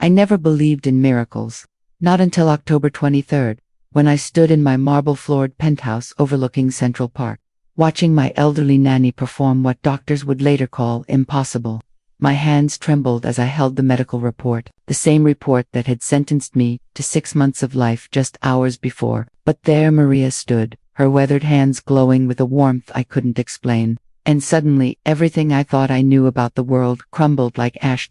I never believed in miracles. Not until October 23rd, when I stood in my marble-floored penthouse overlooking Central Park, watching my elderly nanny perform what doctors would later call impossible. My hands trembled as I held the medical report, the same report that had sentenced me to 6 months of life just hours before. But there Maria stood, her weathered hands glowing with a warmth I couldn't explain. And suddenly, everything I thought I knew about the world crumbled like ash.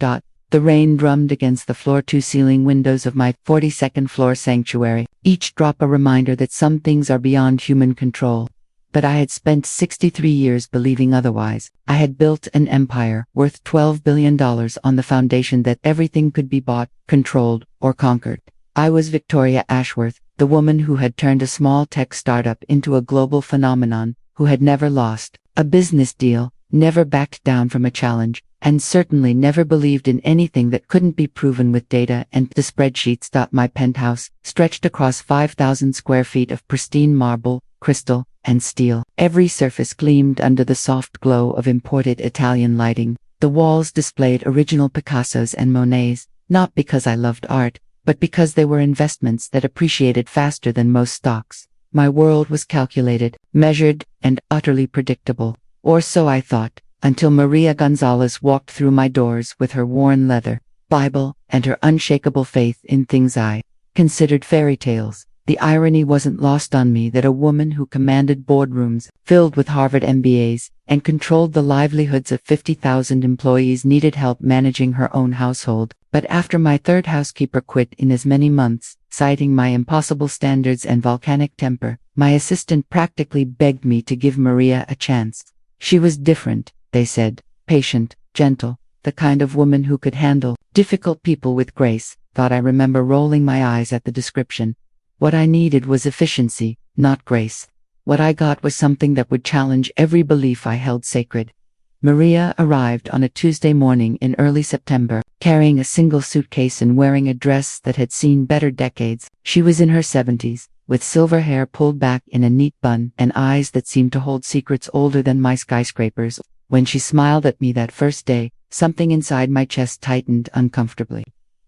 The rain drummed against the floor-to-ceiling windows of my 42nd floor sanctuary, each drop a reminder that some things are beyond human control. But I had spent 63 years believing otherwise. I had built an empire worth $12 billion on the foundation that everything could be bought, controlled, or conquered. I was Victoria Ashworth, the woman who had turned a small tech startup into a global phenomenon, who had never lost a business deal, never backed down from a challenge, and certainly never believed in anything that couldn't be proven with data and the spreadsheets. My penthouse stretched across 5,000 square feet of pristine marble, crystal, and steel. Every surface gleamed under the soft glow of imported Italian lighting. The walls displayed original Picassos and Monets, not because I loved art, but because they were investments that appreciated faster than most stocks. My world was calculated, measured, and utterly predictable. Or so I thought, until Maria Gonzalez walked through my doors with her worn leather Bible and her unshakable faith in things I considered fairy tales. The irony wasn't lost on me that a woman who commanded boardrooms filled with Harvard MBAs and controlled the livelihoods of 50,000 employees needed help managing her own household. But after my third housekeeper quit in as many months, citing my impossible standards and volcanic temper, my assistant practically begged me to give Maria a chance. She was different, they said, patient, gentle, the kind of woman who could handle difficult people with grace. Thought I remember rolling my eyes at the description. What I needed was efficiency, not grace. What I got was something that would challenge every belief I held sacred. Maria arrived on a Tuesday morning in early September, carrying a single suitcase and wearing a dress that had seen better decades. She was in her 70s, with silver hair pulled back in a neat bun and eyes that seemed to hold secrets older than my skyscrapers. When she smiled at me that first day, something inside my chest tightened uncomfortably.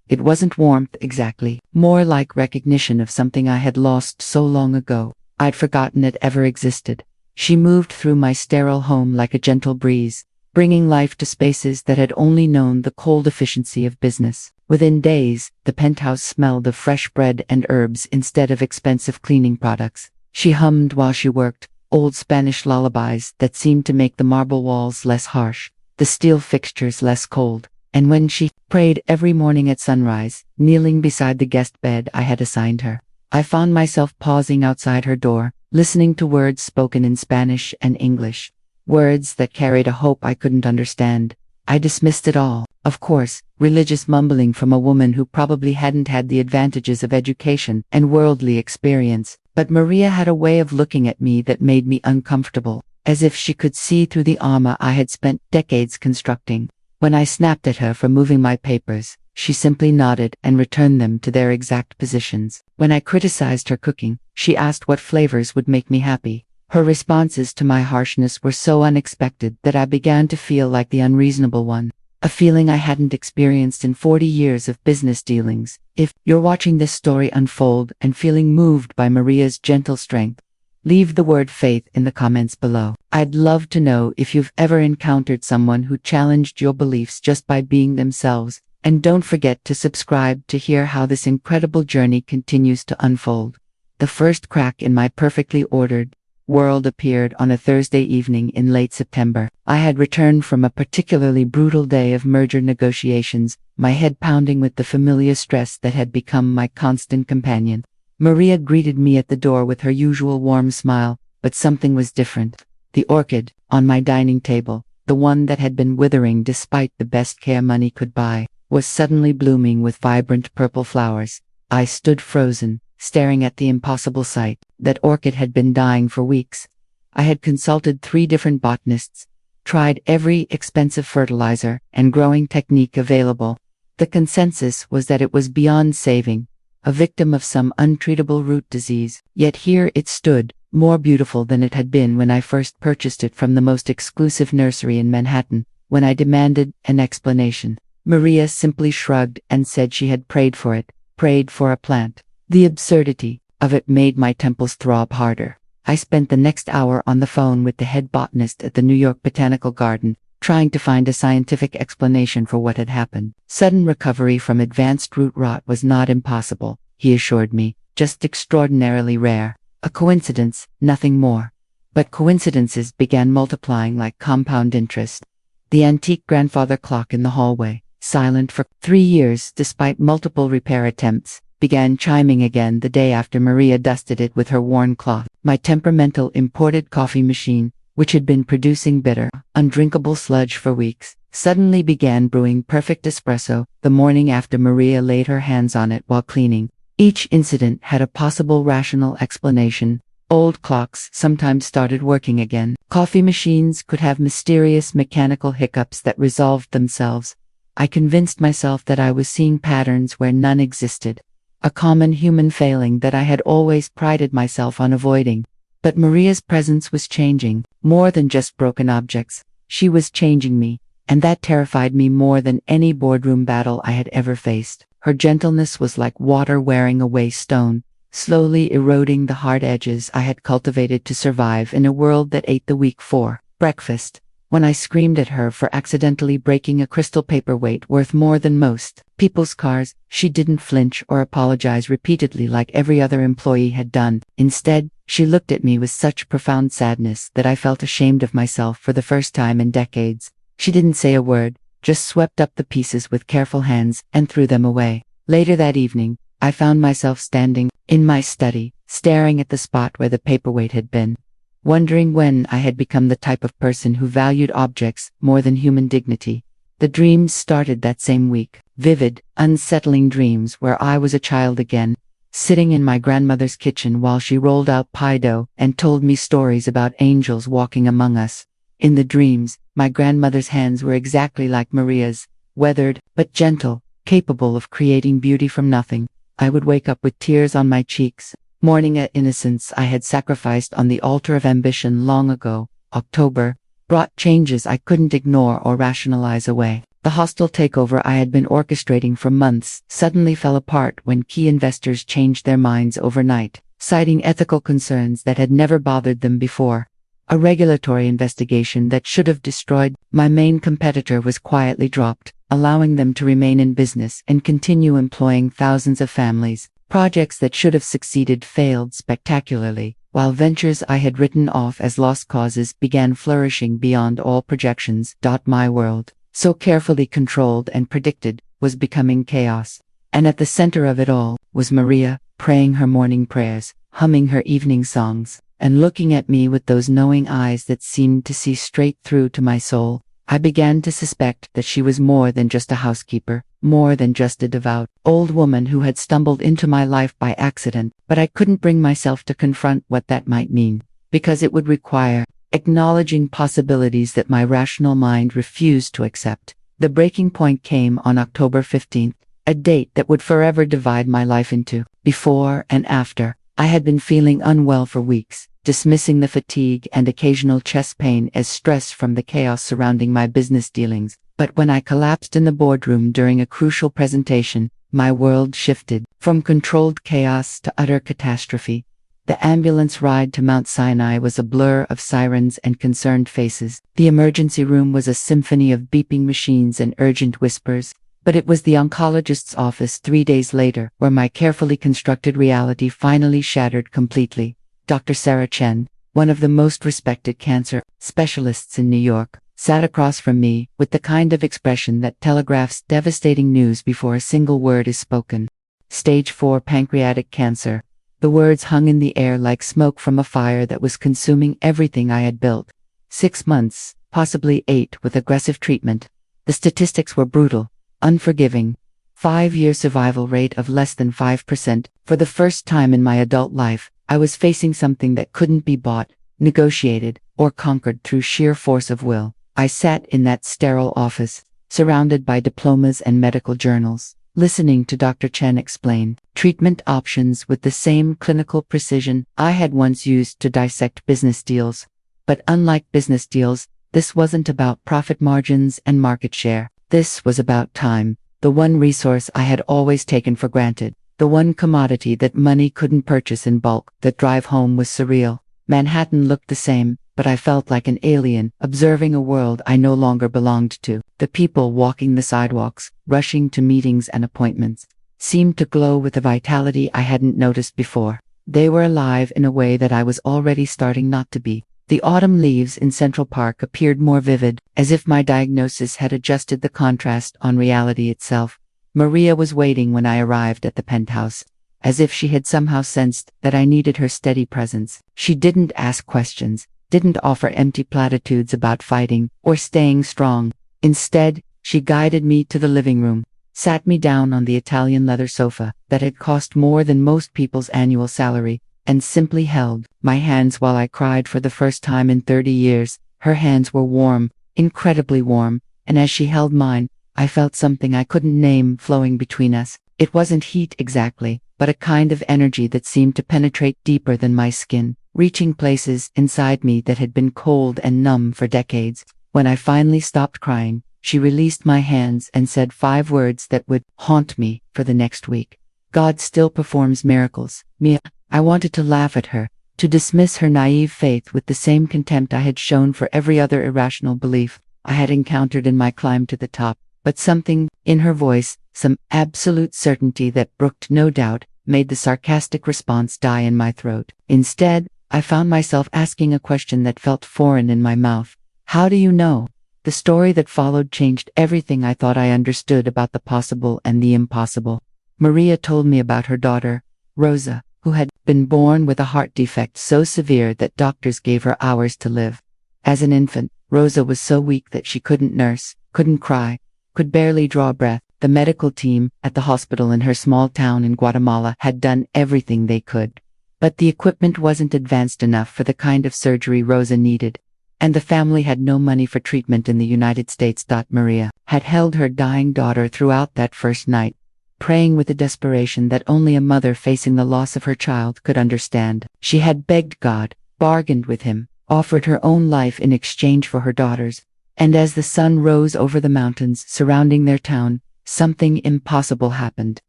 It wasn't warmth exactly, more like recognition of something I had lost so long ago. I'd forgotten it ever existed. She moved through my sterile home like a gentle breeze, bringing life to spaces that had only known the cold efficiency of business. Within days, the penthouse smelled of fresh bread and herbs instead of expensive cleaning products. She hummed while she worked, old Spanish lullabies that seemed to make the marble walls less harsh, the steel fixtures less cold. And when she prayed every morning at sunrise, kneeling beside the guest bed I had assigned her, I found myself pausing outside her door, listening to words spoken in Spanish and English, words that carried a hope I couldn't understand. I dismissed it all, of course, religious mumbling from a woman who probably hadn't had the advantages of education and worldly experience. But Maria had a way of looking at me that made me uncomfortable, as if she could see through the armor I had spent decades constructing. When I snapped at her for moving my papers, she simply nodded and returned them to their exact positions. When I criticized her cooking, she asked what flavors would make me happy. Her responses to my harshness were so unexpected that I began to feel like the unreasonable one, a feeling I hadn't experienced in 40 years of business dealings. If you're watching this story unfold and feeling moved by Maria's gentle strength, leave the word faith in the comments below. I'd love to know if you've ever encountered someone who challenged your beliefs just by being themselves. And don't forget to subscribe to hear how this incredible journey continues to unfold. The first crack in my perfectly ordered world appeared on a Thursday evening in late September. I had returned from a particularly brutal day of merger negotiations, my head pounding with the familiar stress that had become my constant companion. Maria greeted me at the door with her usual warm smile, but something was different. The orchid on my dining table, the one that had been withering despite the best care money could buy, was suddenly blooming with vibrant purple flowers. I stood frozen, staring at the impossible sight. That orchid had been dying for weeks. I had consulted 3 different botanists, tried every expensive fertilizer and growing technique available. The consensus was that it was beyond saving, a victim of some untreatable root disease. Yet here it stood, more beautiful than it had been when I first purchased it from the most exclusive nursery in Manhattan. When I demanded an explanation, Maria simply shrugged and said she had prayed for it, prayed for a plant. The absurdity of it made my temples throb harder. I spent the next hour on the phone with the head botanist at the New York Botanical Garden, trying to find a scientific explanation for what had happened. Sudden recovery from advanced root rot was not impossible, he assured me, just extraordinarily rare. A coincidence, nothing more. But coincidences began multiplying like compound interest. The antique grandfather clock in the hallway, silent for 3 years despite multiple repair attempts, began chiming again the day after Maria dusted it with her worn cloth. My temperamental imported coffee machine, which had been producing bitter, undrinkable sludge for weeks, suddenly began brewing perfect espresso the morning after Maria laid her hands on it while cleaning. Each incident had a possible rational explanation. Old clocks sometimes started working again. Coffee machines could have mysterious mechanical hiccups that resolved themselves. I convinced myself that I was seeing patterns where none existed. A common human failing that I had always prided myself on avoiding. But Maria's presence was changing, more than just broken objects. She was changing me, and that terrified me more than any boardroom battle I had ever faced. Her gentleness was like water wearing away stone, slowly eroding the hard edges I had cultivated to survive in a world that ate the weak for breakfast. When I screamed at her for accidentally breaking a crystal paperweight worth more than most people's cars, she didn't flinch or apologize repeatedly like every other employee had done. Instead, she looked at me with such profound sadness that I felt ashamed of myself for the first time in decades. She didn't say a word, just swept up the pieces with careful hands and threw them away. Later that evening, I found myself standing in my study, staring at the spot where the paperweight had been, wondering when I had become the type of person who valued objects more than human dignity. The dreams started that same week, vivid, unsettling dreams where I was a child again, sitting in my grandmother's kitchen while she rolled out pie dough and told me stories about angels walking among us. In the dreams, my grandmother's hands were exactly like Maria's, weathered but gentle, capable of creating beauty from nothing. I would wake up with tears on my cheeks, mourning an innocence I had sacrificed on the altar of ambition long ago. October brought changes I couldn't ignore or rationalize away. The hostile takeover I had been orchestrating for months suddenly fell apart when key investors changed their minds overnight, citing ethical concerns that had never bothered them before. A regulatory investigation that should have destroyed my main competitor was quietly dropped, allowing them to remain in business and continue employing thousands of families. Projects that should have succeeded failed spectacularly, while ventures I had written off as lost causes began flourishing beyond all projections. My world, so carefully controlled and predicted, was becoming chaos. And at the center of it all was Maria, praying her morning prayers, humming her evening songs, and looking at me with those knowing eyes that seemed to see straight through to my soul. I began to suspect that she was more than just a housekeeper, more than just a devout old woman who had stumbled into my life by accident, but I couldn't bring myself to confront what that might mean, because it would require acknowledging possibilities that my rational mind refused to accept. The breaking point came on October 15th, a date that would forever divide my life into before and after. I had been feeling unwell for weeks, dismissing the fatigue and occasional chest pain as stress from the chaos surrounding my business dealings. But when I collapsed in the boardroom during a crucial presentation, my world shifted from controlled chaos to utter catastrophe. The ambulance ride to Mount Sinai was a blur of sirens and concerned faces. The emergency room was a symphony of beeping machines and urgent whispers. But it was the oncologist's office 3 days later where my carefully constructed reality finally shattered completely. Dr. Sarah Chen, one of the most respected cancer specialists in New York, sat across from me with the kind of expression that telegraphs devastating news before a single word is spoken. Stage 4 pancreatic cancer. The words hung in the air like smoke from a fire that was consuming everything I had built. 6 months, possibly 8 with aggressive treatment. The statistics were brutal. Unforgiving. 5-year survival rate of less than 5%. For the first time in my adult life, I was facing something that couldn't be bought, negotiated, or conquered through sheer force of will. I sat in that sterile office, surrounded by diplomas and medical journals, listening to Dr. Chen explain treatment options with the same clinical precision I had once used to dissect business deals. But unlike business deals, this wasn't about profit margins and market share. This was about time, the one resource I had always taken for granted, the one commodity that money couldn't purchase in bulk. The drive home was surreal. Manhattan looked the same, but I felt like an alien, observing a world I no longer belonged to. The people walking the sidewalks, rushing to meetings and appointments, seemed to glow with a vitality I hadn't noticed before. They were alive in a way that I was already starting not to be. The autumn leaves in Central Park appeared more vivid, as if my diagnosis had adjusted the contrast on reality itself. Maria was waiting when I arrived at the penthouse, as if she had somehow sensed that I needed her steady presence. She didn't ask questions, didn't offer empty platitudes about fighting or staying strong. Instead, she guided me to the living room, sat me down on the Italian leather sofa that had cost more than most people's annual salary, and simply held my hands while I cried for the first time in 30 years. Her hands were warm, incredibly warm, and as she held mine, I felt something I couldn't name flowing between us. It wasn't heat exactly, but a kind of energy that seemed to penetrate deeper than my skin, reaching places inside me that had been cold and numb for decades. When I finally stopped crying, she released my hands and said 5 words that would haunt me for the next week. God still performs miracles, Mia. I wanted to laugh at her, to dismiss her naive faith with the same contempt I had shown for every other irrational belief I had encountered in my climb to the top. But something in her voice, some absolute certainty that brooked no doubt, made the sarcastic response die in my throat. Instead, I found myself asking a question that felt foreign in my mouth. How do you know? The story that followed changed everything I thought I understood about the possible and the impossible. Maria told me about her daughter, Rosa, who had been born with a heart defect so severe that doctors gave her hours to live. As an infant, Rosa was so weak that she couldn't nurse, couldn't cry, could barely draw breath. The medical team at the hospital in her small town in Guatemala had done everything they could. But the equipment wasn't advanced enough for the kind of surgery Rosa needed, and the family had no money for treatment in the United States. Maria had held her dying daughter throughout that first night, praying with a desperation that only a mother facing the loss of her child could understand. She had begged God, bargained with him, offered her own life in exchange for her daughter's. And as the sun rose over the mountains surrounding their town, something impossible happened.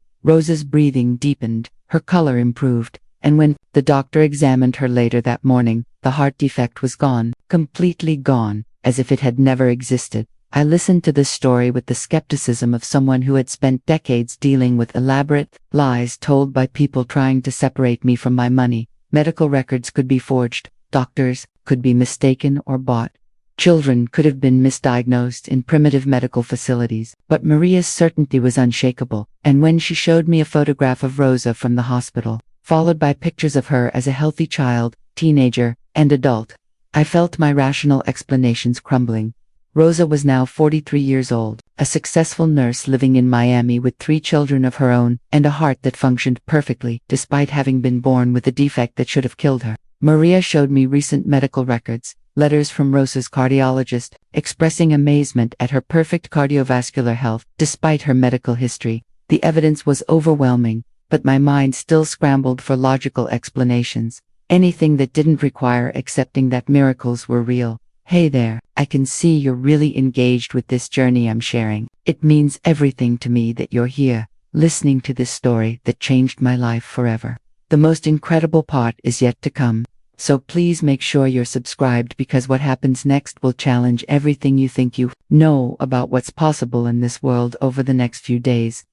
Rosa's breathing deepened, her color improved, and when the doctor examined her later that morning, the heart defect was gone, completely gone, as if it had never existed. I listened to this story with the skepticism of someone who had spent decades dealing with elaborate lies told by people trying to separate me from my money. Medical records could be forged, doctors could be mistaken or bought. Children could have been misdiagnosed in primitive medical facilities, but Maria's certainty was unshakable, and when she showed me a photograph of Rosa from the hospital, followed by pictures of her as a healthy child, teenager, and adult, I felt my rational explanations crumbling. Rosa was now 43 years old, a successful nurse living in Miami with 3 children of her own, and a heart that functioned perfectly, despite having been born with a defect that should have killed her. Maria showed me recent medical records, letters from Rosa's cardiologist, expressing amazement at her perfect cardiovascular health despite her medical history. The evidence was overwhelming, but my mind still scrambled for logical explanations, anything that didn't require accepting that miracles were real. Hey there, I can see you're really engaged with this journey I'm sharing. It means everything to me that you're here, listening to this story that changed my life forever. The most incredible part is yet to come. So please make sure you're subscribed, because what happens next will challenge everything you think you know about what's possible in this world over the next few days.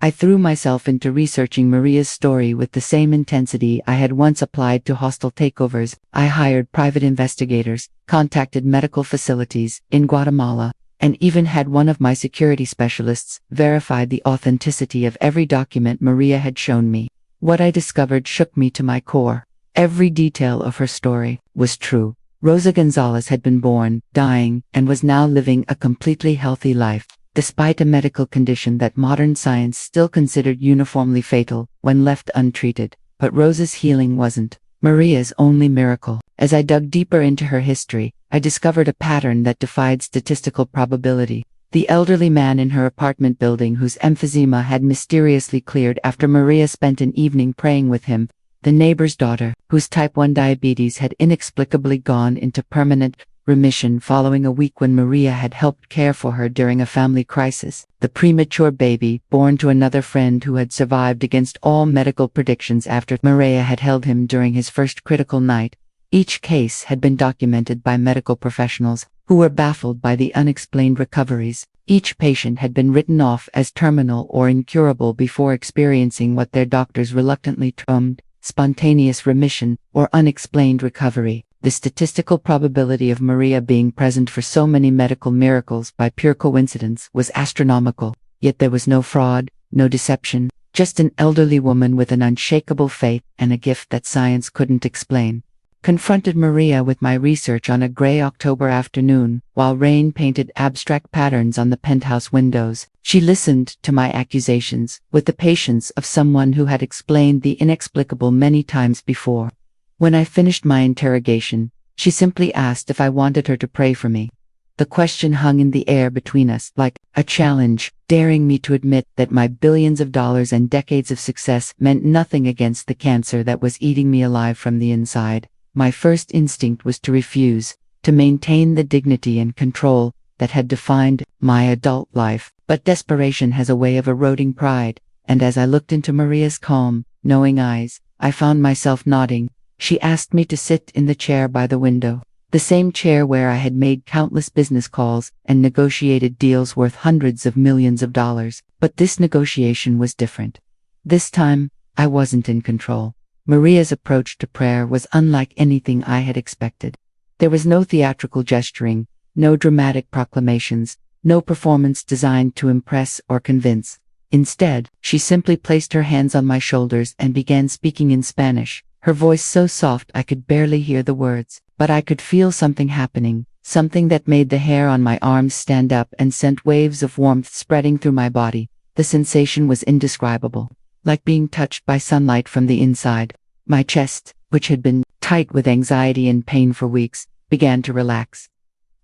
I threw myself into researching Maria's story with the same intensity I had once applied to hostile takeovers. I hired private investigators, contacted medical facilities in Guatemala, and even had one of my security specialists verify the authenticity of every document Maria had shown me. What I discovered shook me to my core. Every detail of her story was true. Rosa Gonzalez had been born, dying, and was now living a completely healthy life, despite a medical condition that modern science still considered uniformly fatal when left untreated. But Rosa's healing wasn't Maria's only miracle. As I dug deeper into her history, I discovered a pattern that defied statistical probability. The elderly man in her apartment building whose emphysema had mysteriously cleared after Maria spent an evening praying with him, the neighbor's daughter, whose type 1 diabetes had inexplicably gone into permanent remission following a week when Maria had helped care for her during a family crisis, the premature baby born to another friend who had survived against all medical predictions after Maria had held him during his first critical night. Each case had been documented by medical professionals who were baffled by the unexplained recoveries. Each patient had been written off as terminal or incurable before experiencing what their doctors reluctantly termed spontaneous remission or unexplained recovery. The statistical probability of Maria being present for so many medical miracles by pure coincidence was astronomical, yet there was no fraud, no deception, just an elderly woman with an unshakable faith and a gift that science couldn't explain. Confronted Maria with my research on a gray October afternoon, while rain painted abstract patterns on the penthouse windows, she listened to my accusations with the patience of someone who had explained the inexplicable many times before. When I finished my interrogation, she simply asked if I wanted her to pray for me. The question hung in the air between us like a challenge, daring me to admit that my billions of dollars and decades of success meant nothing against the cancer that was eating me alive from the inside. My first instinct was to refuse, to maintain the dignity and control that had defined my adult life. But desperation has a way of eroding pride, and as I looked into Maria's calm, knowing eyes, I found myself nodding. She asked me to sit in the chair by the window, the same chair where I had made countless business calls and negotiated deals worth hundreds of millions of dollars. But this negotiation was different. This time, I wasn't in control. Maria's approach to prayer was unlike anything I had expected. There was no theatrical gesturing, no dramatic proclamations, no performance designed to impress or convince. Instead, she simply placed her hands on my shoulders and began speaking in Spanish, her voice so soft I could barely hear the words, but I could feel something happening, something that made the hair on my arms stand up and sent waves of warmth spreading through my body. The sensation was indescribable, like being touched by sunlight from the inside. My chest, which had been tight with anxiety and pain for weeks, began to relax.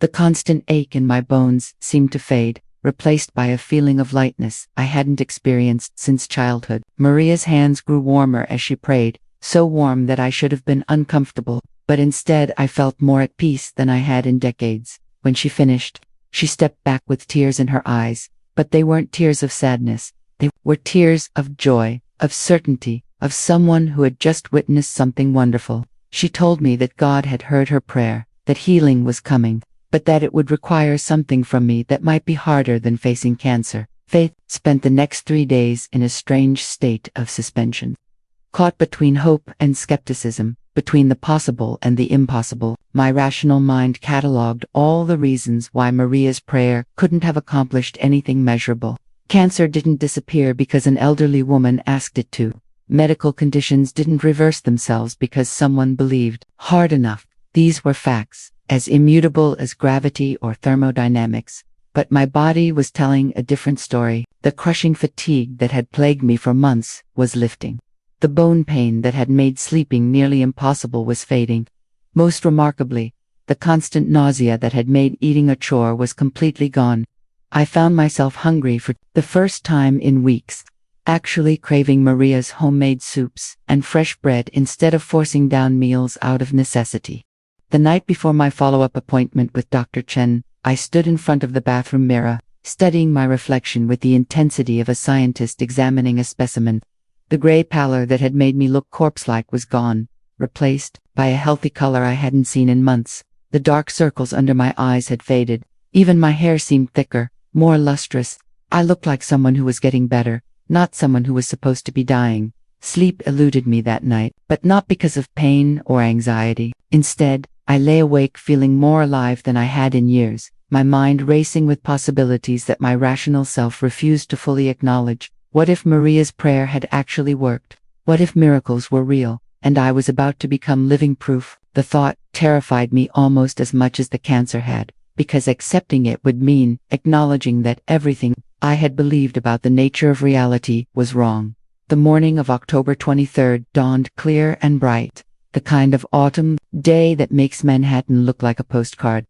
The constant ache in my bones seemed to fade, replaced by a feeling of lightness I hadn't experienced since childhood. Maria's hands grew warmer as she prayed, so warm that I should have been uncomfortable, but instead I felt more at peace than I had in decades. When she finished, she stepped back with tears in her eyes, but they weren't tears of sadness. They were tears of joy, of certainty, of someone who had just witnessed something wonderful. She told me that God had heard her prayer, that healing was coming, but that it would require something from me that might be harder than facing cancer. Faith spent the next 3 days in a strange state of suspension. Caught between hope and skepticism, between the possible and the impossible, my rational mind catalogued all the reasons why Maria's prayer couldn't have accomplished anything measurable. Cancer didn't disappear because an elderly woman asked it to. Medical conditions didn't reverse themselves because someone believed hard enough. These were facts, as immutable as gravity or thermodynamics. But my body was telling a different story. The crushing fatigue that had plagued me for months was lifting. The bone pain that had made sleeping nearly impossible was fading. Most remarkably, the constant nausea that had made eating a chore was completely gone. I found myself hungry for the first time in weeks, actually craving Maria's homemade soups and fresh bread instead of forcing down meals out of necessity. The night before my follow-up appointment with Dr. Chen, I stood in front of the bathroom mirror, studying my reflection with the intensity of a scientist examining a specimen. The gray pallor that had made me look corpse-like was gone, replaced by a healthy color I hadn't seen in months. The dark circles under my eyes had faded. Even my hair seemed thicker, more lustrous. I looked like someone who was getting better, not someone who was supposed to be dying. Sleep eluded me that night, but not because of pain or anxiety. Instead, I lay awake feeling more alive than I had in years, my mind racing with possibilities that my rational self refused to fully acknowledge. What if Maria's prayer had actually worked? What if miracles were real, and I was about to become living proof? The thought terrified me almost as much as the cancer had, because accepting it would mean acknowledging that everything I had believed about the nature of reality was wrong. The morning of October 23rd dawned clear and bright, the kind of autumn day that makes Manhattan look like a postcard.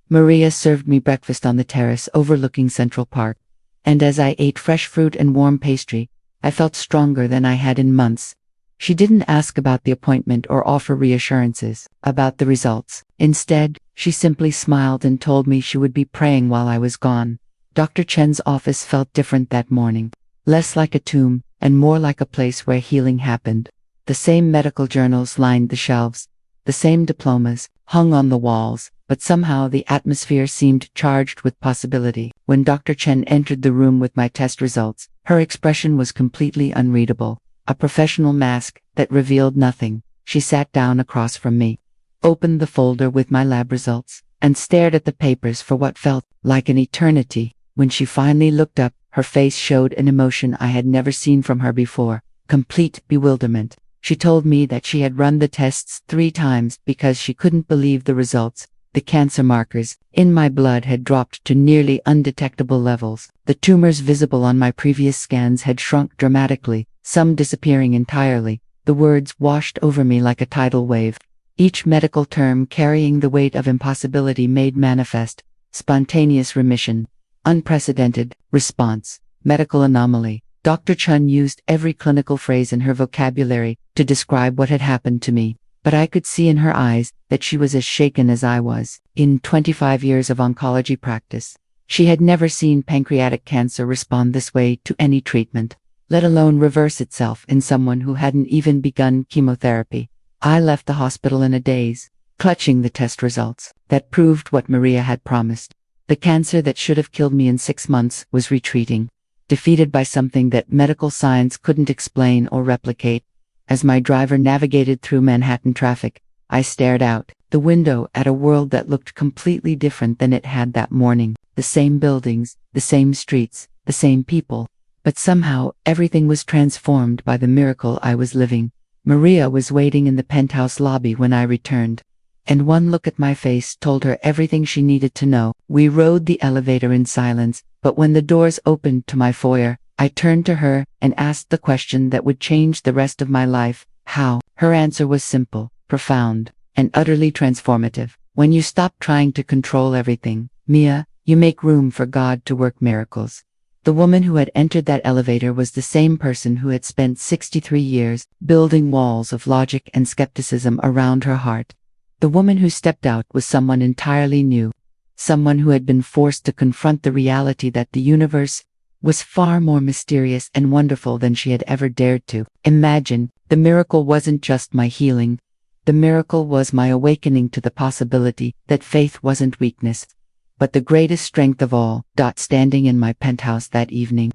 Maria served me breakfast on the terrace overlooking Central Park, and as I ate fresh fruit and warm pastry, I felt stronger than I had in months. She didn't ask about the appointment or offer reassurances about the results. Instead, she simply smiled and told me she would be praying while I was gone. Dr. Chen's office felt different that morning, less like a tomb and more like a place where healing happened. The same medical journals lined the shelves, the same diplomas hung on the walls, but somehow the atmosphere seemed charged with possibility. When Dr. Chen entered the room with my test results, her expression was completely unreadable, a professional mask that revealed nothing. She sat down across from me, opened the folder with my lab results, and stared at the papers for what felt like an eternity. When she finally looked up, her face showed an emotion I had never seen from her before: complete bewilderment. She told me that she had run the tests 3 times because she couldn't believe the results. The cancer markers in my blood had dropped to nearly undetectable levels. The tumors visible on my previous scans had shrunk dramatically, some disappearing entirely. The words washed over me like a tidal wave, each medical term carrying the weight of impossibility made manifest: spontaneous remission, unprecedented response, medical anomaly. Dr. Chen used every clinical phrase in her vocabulary to describe what had happened to me, but I could see in her eyes that she was as shaken as I was. In 25 years of oncology practice, she had never seen pancreatic cancer respond this way to any treatment, let alone reverse itself in someone who hadn't even begun chemotherapy. I left the hospital in a daze, clutching the test results that proved what Maria had promised. The cancer that should have killed me in 6 months was retreating, defeated by something that medical science couldn't explain or replicate. As my driver navigated through Manhattan traffic, I stared out the window at a world that looked completely different than it had that morning. The same buildings, the same streets, the same people. But somehow, everything was transformed by the miracle I was living. Maria was waiting in the penthouse lobby when I returned, and one look at my face told her everything she needed to know. We rode the elevator in silence, but when the doors opened to my foyer, I turned to her and asked the question that would change the rest of my life: how? Her answer was simple, profound, and utterly transformative. When you stop trying to control everything, Mia, you make room for God to work miracles. The woman who had entered that elevator was the same person who had spent 63 years building walls of logic and skepticism around her heart. The woman who stepped out was someone entirely new, someone who had been forced to confront the reality that the universe was far more mysterious and wonderful than she had ever dared to imagine. The miracle wasn't just my healing. The miracle was my awakening to the possibility that faith wasn't weakness, but the greatest strength of all. Standing in my penthouse that evening,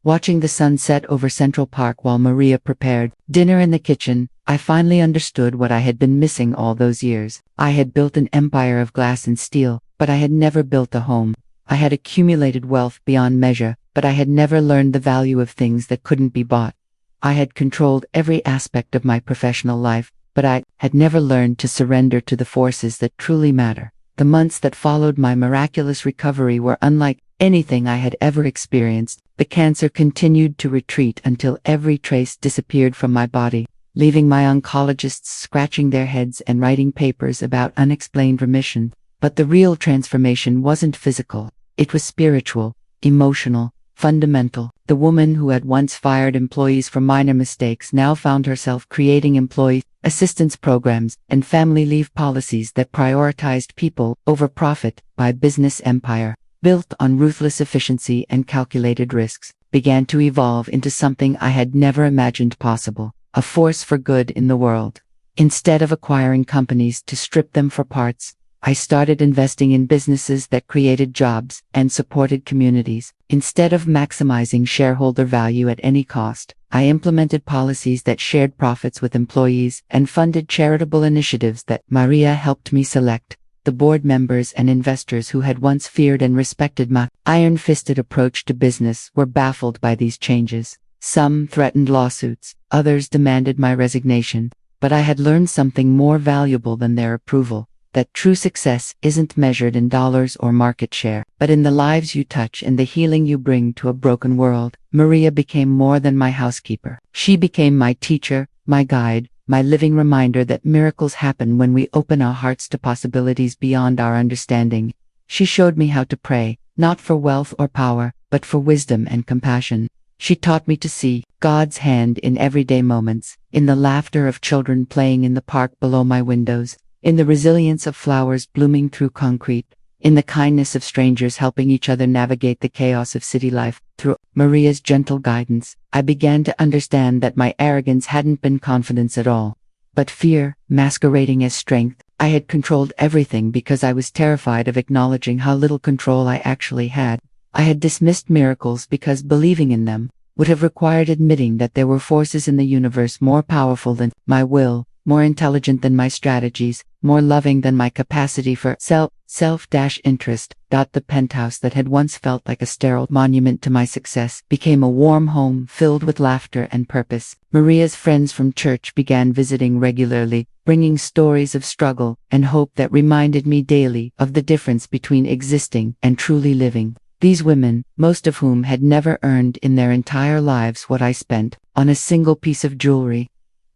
watching the sun set over Central Park while Maria prepared dinner in the kitchen, I finally understood what I had been missing all those years. I had built an empire of glass and steel, but I had never built a home. I had accumulated wealth beyond measure, but I had never learned the value of things that couldn't be bought. I had controlled every aspect of my professional life, but I had never learned to surrender to the forces that truly matter. The months that followed my miraculous recovery were unlike anything I had ever experienced. The cancer continued to retreat until every trace disappeared from my body, leaving my oncologists scratching their heads and writing papers about unexplained remission. But the real transformation wasn't physical. It was spiritual, emotional, fundamental. The woman who had once fired employees for minor mistakes now found herself creating employee assistance programs and family leave policies that prioritized people over profit. My business empire, built on ruthless efficiency and calculated risks, began to evolve into something I had never imagined possible: a force for good in the world. Instead of acquiring companies to strip them for parts, I started investing in businesses that created jobs and supported communities. Instead of maximizing shareholder value at any cost, I implemented policies that shared profits with employees and funded charitable initiatives that Maria helped me select. The board members and investors who had once feared and respected my iron-fisted approach to business were baffled by these changes. Some threatened lawsuits, others demanded my resignation, but I had learned something more valuable than their approval: that true success isn't measured in dollars or market share, but in the lives you touch and the healing you bring to a broken world. Maria became more than my housekeeper. She became my teacher, my guide, my living reminder that miracles happen when we open our hearts to possibilities beyond our understanding. She showed me how to pray, not for wealth or power, but for wisdom and compassion. She taught me to see God's hand in everyday moments, in the laughter of children playing in the park below my windows, in the resilience of flowers blooming through concrete, in the kindness of strangers helping each other navigate the chaos of city life. Through Maria's gentle guidance, I began to understand that my arrogance hadn't been confidence at all, but fear, masquerading as strength. I had controlled everything because I was terrified of acknowledging how little control I actually had. I had dismissed miracles because believing in them would have required admitting that there were forces in the universe more powerful than my will, more intelligent than my strategies, more loving than my capacity for self-interest. The penthouse that had once felt like a sterile monument to my success became a warm home filled with laughter and purpose. Maria's friends from church began visiting regularly, bringing stories of struggle and hope that reminded me daily of the difference between existing and truly living. These women, most of whom had never earned in their entire lives what I spent on a single piece of jewelry,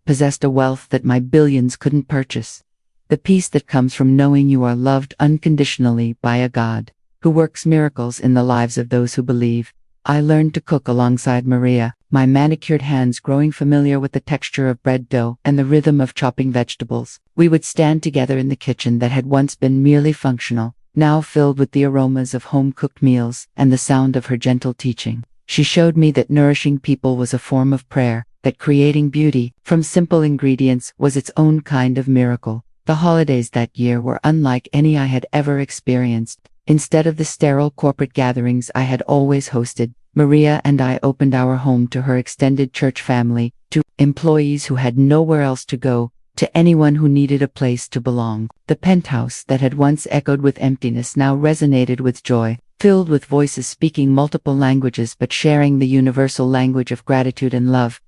possessed a wealth that my billions couldn't purchase. The peace that comes from knowing you are loved unconditionally by a God who works miracles in the lives of those who believe. I learned to cook alongside Maria, my manicured hands growing familiar with the texture of bread dough and the rhythm of chopping vegetables. We would stand together in the kitchen that had once been merely functional, now filled with the aromas of home-cooked meals and the sound of her gentle teaching. She showed me that nourishing people was a form of prayer, that creating beauty from simple ingredients was its own kind of miracle. The holidays that year were unlike any I had ever experienced. Instead of the sterile corporate gatherings I had always hosted, Maria and I opened our home to her extended church family, to employees who had nowhere else to go, to anyone who needed a place to belong. The penthouse that had once echoed with emptiness now resonated with joy, filled with voices speaking multiple languages but sharing the universal language of gratitude and love.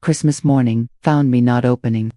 Christmas morning found me not opening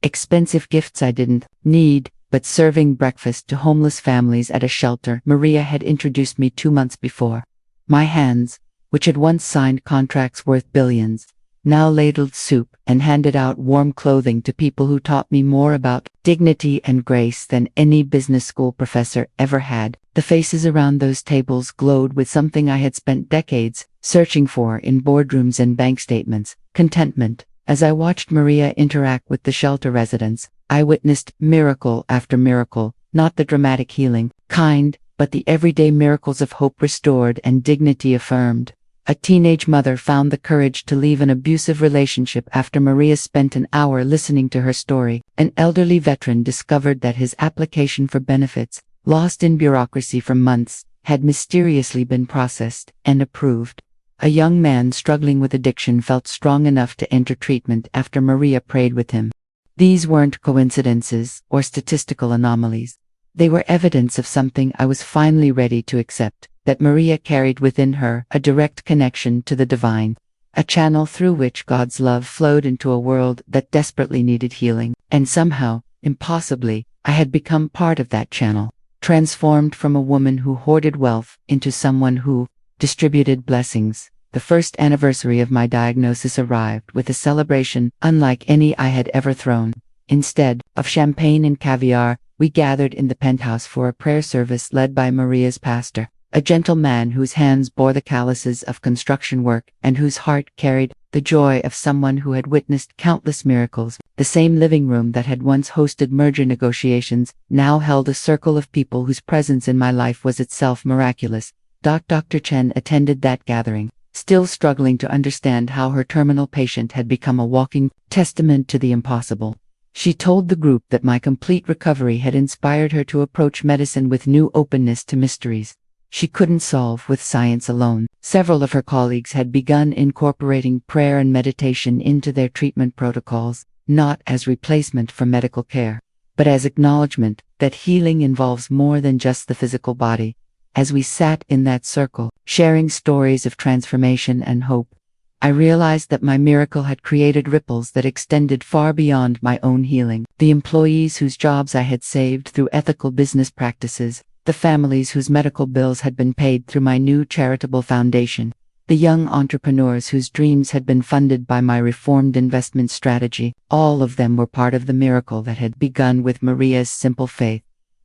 expensive gifts I didn't need, but serving breakfast to homeless families at a shelter Maria had introduced me 2 months before. My hands, which had once signed contracts worth billions, now ladled soup and handed out warm clothing to people who taught me more about dignity and grace than any business school professor ever had. The faces around those tables glowed with something I had spent decades searching for in boardrooms and bank statements: contentment. As I watched Maria interact with the shelter residents, I witnessed miracle after miracle, not the dramatic healing kind, but the everyday miracles of hope restored and dignity affirmed. A teenage mother found the courage to leave an abusive relationship after Maria spent an hour listening to her story. An elderly veteran discovered that his application for benefits, lost in bureaucracy for months, had mysteriously been processed and approved. A young man struggling with addiction felt strong enough to enter treatment after Maria prayed with him. These weren't coincidences or statistical anomalies. They were evidence of something I was finally ready to accept, that Maria carried within her a direct connection to the divine, a channel through which God's love flowed into a world that desperately needed healing. And somehow, impossibly, I had become part of that channel, transformed from a woman who hoarded wealth into someone who distributed blessings. The first anniversary of my diagnosis arrived with a celebration unlike any I had ever thrown. Instead of champagne and caviar, we gathered in the penthouse for a prayer service led by Maria's pastor, a gentle man whose hands bore the calluses of construction work and whose heart carried the joy of someone who had witnessed countless miracles. The same living room that had once hosted merger negotiations now held a circle of people whose presence in my life was itself miraculous. Dr. Chen attended that gathering, still struggling to understand how her terminal patient had become a walking testament to the impossible. She told the group that my complete recovery had inspired her to approach medicine with new openness to mysteries she couldn't solve with science alone. Several of her colleagues had begun incorporating prayer and meditation into their treatment protocols, not as replacement for medical care, but as acknowledgement that healing involves more than just the physical body. As we sat in that circle, sharing stories of transformation and hope, I realized that my miracle had created ripples that extended far beyond my own healing. The employees whose jobs I had saved through ethical business practices, the families whose medical bills had been paid through my new charitable foundation, the young entrepreneurs whose dreams had been funded by my reformed investment strategy, all of them were part of the miracle that had begun with Maria's simple faith.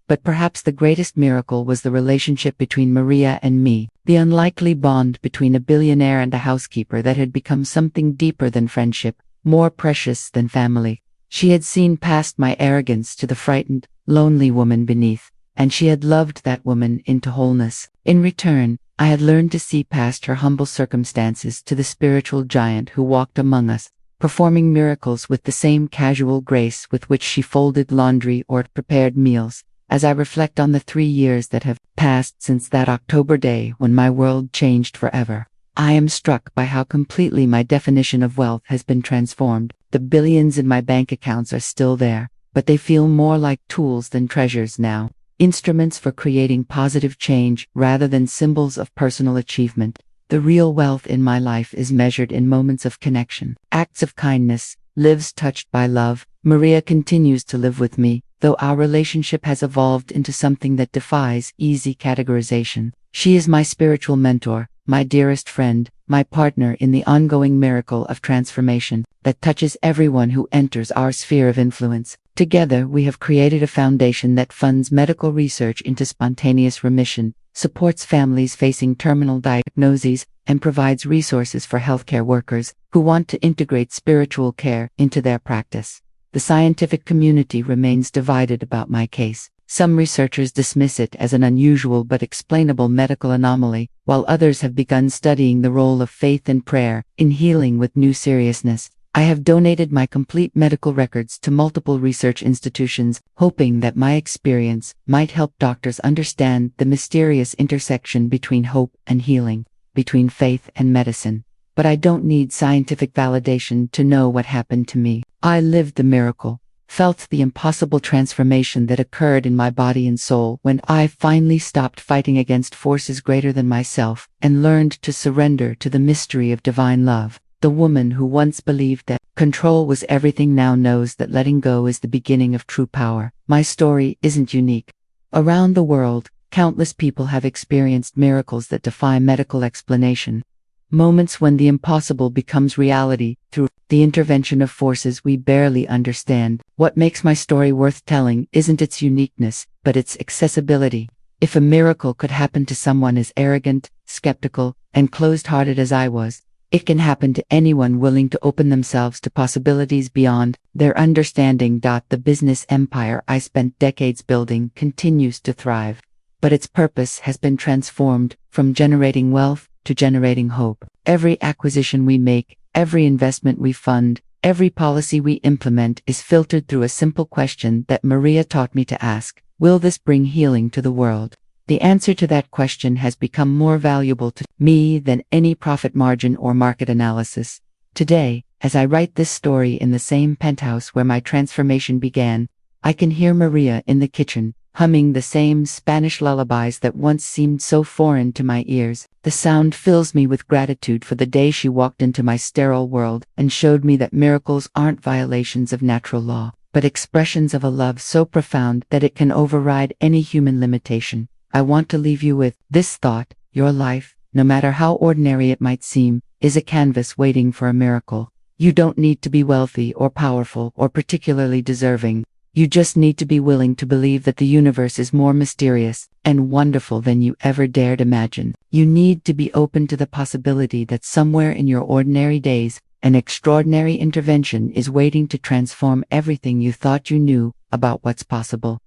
But perhaps the greatest miracle was the relationship between Maria and me, the unlikely bond between a billionaire and a housekeeper that had become something deeper than friendship, more precious than family. She had seen past my arrogance to the frightened, lonely woman beneath, and she had loved that woman into wholeness. In return, I had learned to see past her humble circumstances to the spiritual giant who walked among us, performing miracles with the same casual grace with which she folded laundry or prepared meals. As I reflect on the 3 years that have passed since that October day when my world changed forever, I am struck by how completely my definition of wealth has been transformed. The billions in my bank accounts are still there, but they feel more like tools than treasures now, instruments for creating positive change rather than symbols of personal achievement. The real wealth in my life is measured in moments of connection, acts of kindness, lives touched by love. Maria continues to live with me, though our relationship has evolved into something that defies easy categorization. She is my spiritual mentor, my dearest friend, my partner in the ongoing miracle of transformation that touches everyone who enters our sphere of influence. Together, we have created a foundation that funds medical research into spontaneous remission, supports families facing terminal diagnoses, and provides resources for healthcare workers who want to integrate spiritual care into their practice. The scientific community remains divided about my case. Some researchers dismiss it as an unusual but explainable medical anomaly, while others have begun studying the role of faith and prayer in healing with new seriousness. I have donated my complete medical records to multiple research institutions, hoping that my experience might help doctors understand the mysterious intersection between hope and healing, between faith and medicine. But I don't need scientific validation to know what happened to me. I lived the miracle, felt the impossible transformation that occurred in my body and soul when I finally stopped fighting against forces greater than myself and learned to surrender to the mystery of divine love. The woman who once believed that control was everything now knows that letting go is the beginning of true power. My story isn't unique. Around the world, countless people have experienced miracles that defy medical explanation. Moments when the impossible becomes reality through the intervention of forces we barely understand. What makes my story worth telling isn't its uniqueness, but its accessibility. If a miracle could happen to someone as arrogant, skeptical, and closed-hearted as I was, it can happen to anyone willing to open themselves to possibilities beyond their understanding. The business empire I spent decades building continues to thrive, but its purpose has been transformed from generating wealth to generating hope. Every acquisition we make, every investment we fund, every policy we implement is filtered through a simple question that Maria taught me to ask: will this bring healing to the world? The answer to that question has become more valuable to me than any profit margin or market analysis. Today, as I write this story in the same penthouse where my transformation began, I can hear Maria in the kitchen, humming the same Spanish lullabies that once seemed so foreign to my ears. The sound fills me with gratitude for the day she walked into my sterile world and showed me that miracles aren't violations of natural law, but expressions of a love so profound that it can override any human limitation. I want to leave you with this thought: your life, no matter how ordinary it might seem, is a canvas waiting for a miracle. You don't need to be wealthy or powerful or particularly deserving. You just need to be willing to believe that the universe is more mysterious and wonderful than you ever dared imagine. You need to be open to the possibility that somewhere in your ordinary days, an extraordinary intervention is waiting to transform everything you thought you knew about what's possible.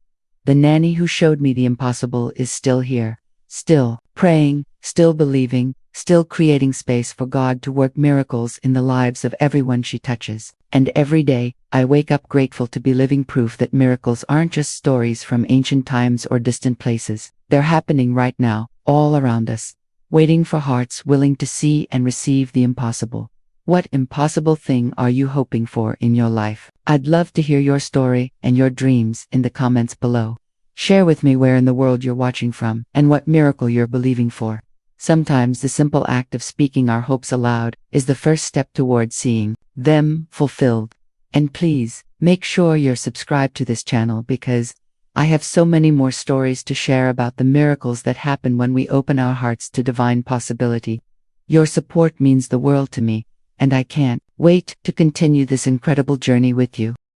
The nanny who showed me the impossible is still here, still praying, still believing, still creating space for God to work miracles in the lives of everyone she touches. And every day, I wake up grateful to be living proof that miracles aren't just stories from ancient times or distant places. They're happening right now, all around us, waiting for hearts willing to see and receive the impossible. What impossible thing are you hoping for in your life? I'd love to hear your story and your dreams in the comments below. Share with me where in the world you're watching from and what miracle you're believing for. Sometimes the simple act of speaking our hopes aloud is the first step toward seeing them fulfilled. And please, make sure you're subscribed to this channel because I have so many more stories to share about the miracles that happen when we open our hearts to divine possibility. Your support means the world to me, and I can't wait to continue this incredible journey with you.